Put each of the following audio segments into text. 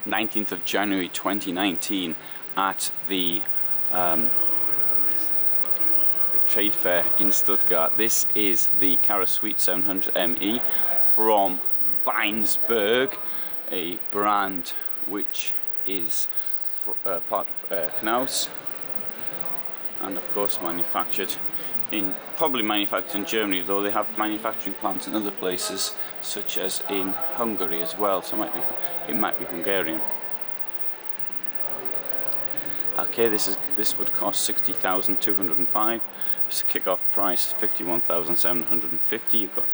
19th of January 2019 at the trade fair in Stuttgart. This is the CaraSuite 700ME from Weinsberg, a brand which is part of Knaus, and of course probably manufactured in Germany, though they have manufacturing plants in other places such as in Hungary as well, so it might be Hungarian. Okay, this would cost 60,205. It's kick-off price 51,750. You've got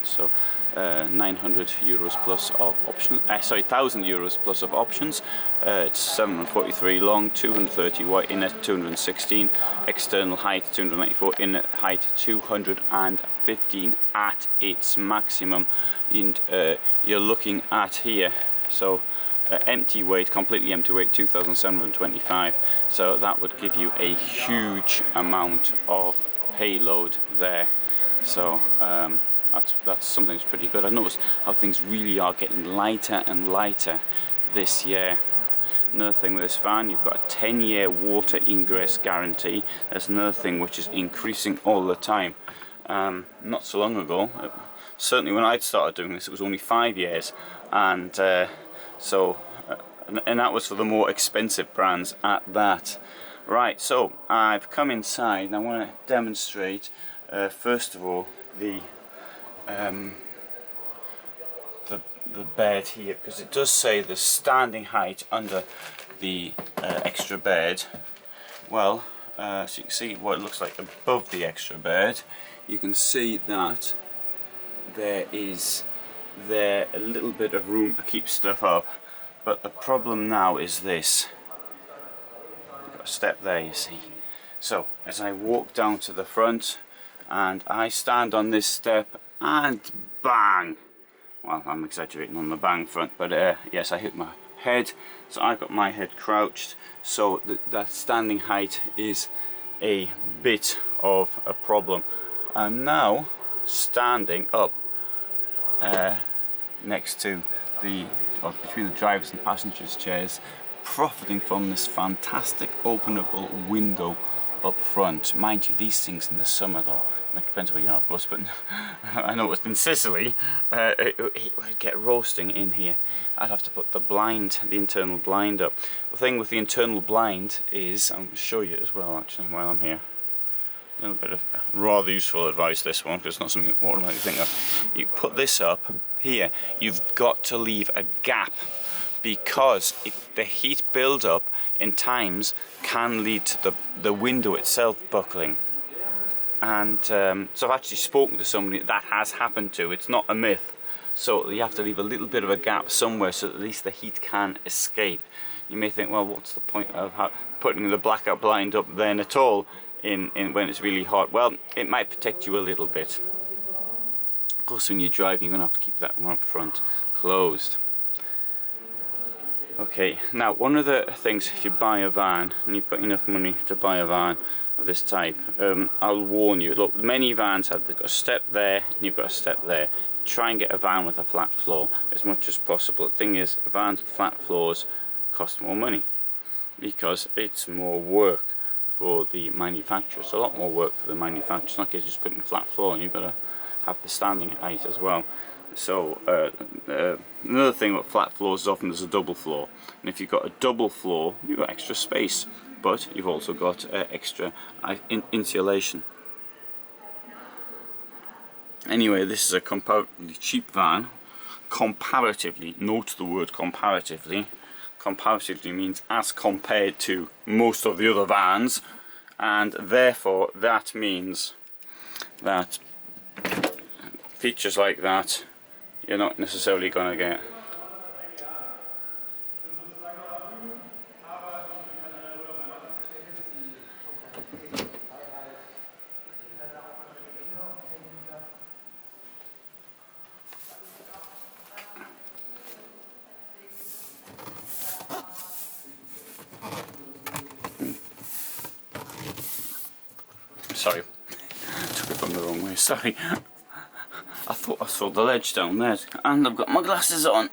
900 euros plus of options. 1,000 euros plus of options. It's 743 long, 230 wide, inlet 216, external height 294, inlet height 215 at its maximum. And you're looking at here, so empty weight, completely empty weight, 2,725. So that would give you a huge amount of payload there. So that's something that's pretty good. I noticed how things really are getting lighter and lighter this year. Another thing with this van, you've got a 10-year water ingress guarantee. That's another thing which is increasing all the time. Not so long ago, certainly when I'd started doing this, it was only 5 years, and that was for the more expensive brands at that. Right, so I've come inside and I want to demonstrate first of all the bed here, because it does say the standing height under the extra bed. Well, so you can see what it looks like above the extra bed. You can see that there is a little bit of room to keep stuff up, but the problem now is this. You've got a step there, you see. So as I walk down to the front and I stand on this step and bang, well, I'm exaggerating on the bang front, but yes, I hit my head, so I got my head crouched, so that standing height is a bit of a problem. I'm now standing up next to between the drivers and passengers chairs, profiting from this fantastic openable window up front. Mind you, these things in the summer, though, it depends where you are, of course, but I noticed in Sicily it would get roasting in here. I'd have to put the internal blind up. The thing with the internal blind is, I'm going to show you as well actually while I'm here. A little bit of rather useful advice, this one, because it's not something you automatically think of. You put this up here, you've got to leave a gap, because the heat build-up in times can lead to the window itself buckling. And so I've actually spoken to somebody that has happened to. It's not a myth. So you have to leave a little bit of a gap somewhere so that at least the heat can escape. You may think, well, what's the point of putting the blackout blind up then at all in when it's really hot? Well, it might protect you a little bit. Of course, when you're driving, you're going to have to keep that one up front closed. Okay, now one of the things, if you buy a van and you've got enough money to buy a van of this type, I'll warn you, look, many vans they've got a step there and you've got a step there. Try and get a van with a flat floor as much as possible. The thing is, vans with flat floors cost more money because it's more work for the manufacturer. It's a lot more work for the manufacturer. It's not just putting a flat floor, and you've got to have the standing height as well. So another thing about flat floors is often there's a double floor, and if you've got a double floor, you've got extra space, but you've also got extra insulation. Anyway, this is a comparatively cheap van. Comparatively, note the word comparatively. Comparatively means as compared to most of the other vans, and therefore that means that features like that you're not necessarily going to get. Sorry, took it from the wrong way, sorry. I thought I saw the ledge down there, and I've got my glasses on.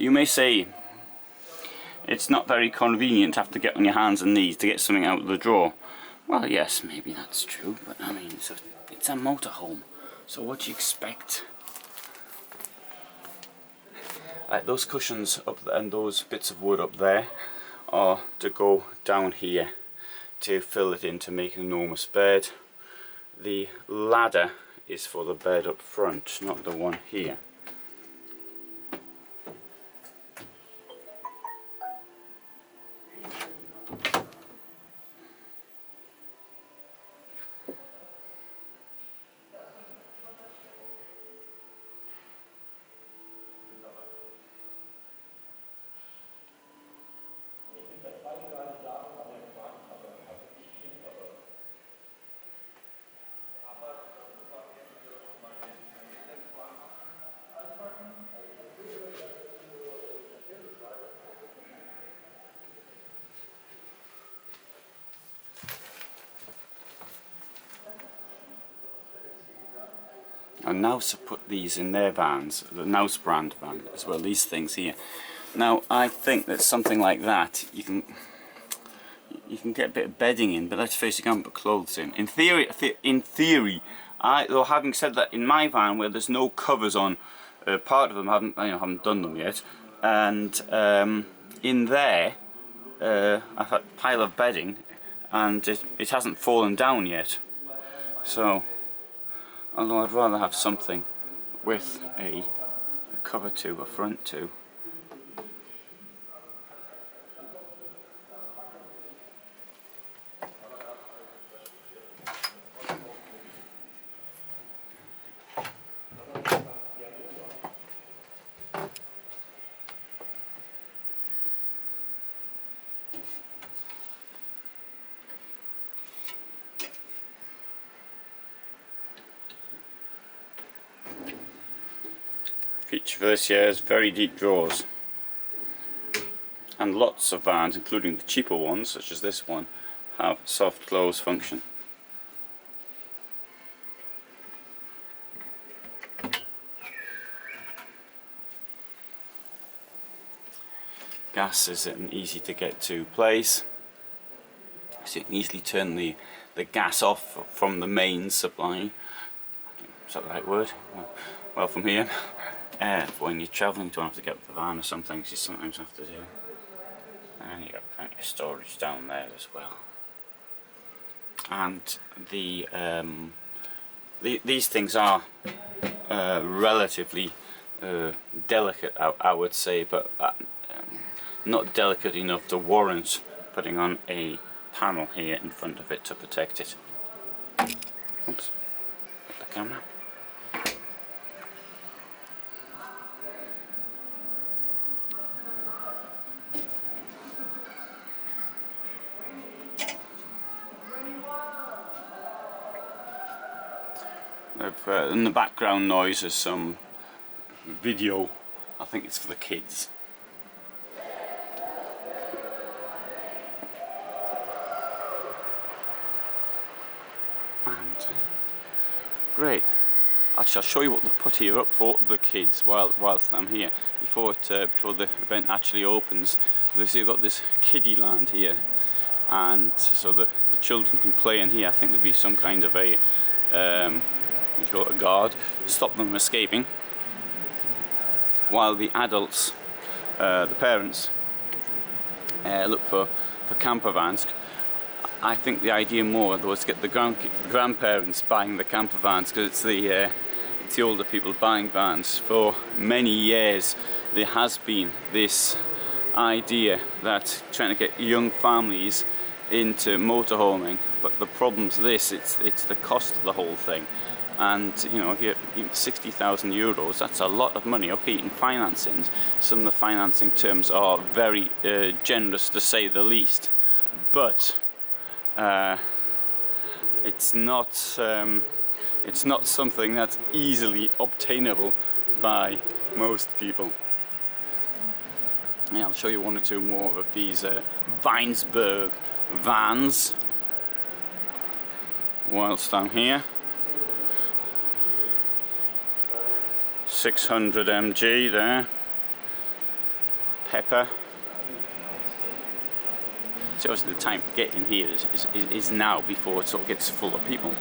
you may say it's not very convenient to have to get on your hands and knees to get something out of the drawer. Well, yes, maybe that's true, but I mean, it's a motorhome, so what do you expect? Those cushions up there and those bits of wood up there are to go down here to fill it in to make an enormous bed. The ladder is for the bed up front, not the one here. And Naus have put these in their vans, the Naus brand van as well, these things here. Now I think that something like that, you can get a bit of bedding in, but let's face it, you can't put clothes in. In theory, though having said that, in my van where there's no covers on, part of them haven't done them yet, and in there I've had a pile of bedding, and it hasn't fallen down yet. So, although I'd rather have something with a cover to, a front to. Feature for this year is very deep drawers, and lots of vans, including the cheaper ones such as this one, have soft close function. Gas is an easy to get to place, so you can easily turn the gas off from the main supply. Is that the right word? Well, from here. When you're travelling, you don't have to get the van or some things you sometimes have to do. And you've got plenty of storage down there as well. And these things are relatively delicate, I would say, but not delicate enough to warrant putting on a panel here in front of it to protect it. Oops, the camera. In the background noise is some video, I think it's for the kids. And great. Actually, I'll show you what they've put here up for the kids whilst I'm here. Before the event actually opens, you've got this kiddie land here, and so the children can play in here. I think there'll be some kind of a you've got a guard, stop them from escaping, while the adults, the parents, look for camper vans. I think the idea more was to get the grandparents buying the camper vans, because it's the older people buying vans. For many years there has been this idea that trying to get young families into motorhoming, but the problem's this: it's the cost of the whole thing. And you know, if you're 60,000 euros, that's a lot of money. Okay, you can finance it. Some of the financing terms are very generous, to say the least, but it's not something that's easily obtainable by most people. Yeah, I'll show you one or two more of these Weinsberg vans whilst I'm here. 600 mg there. pepper. So obviously the time to get in here is now before it sort of gets full of people.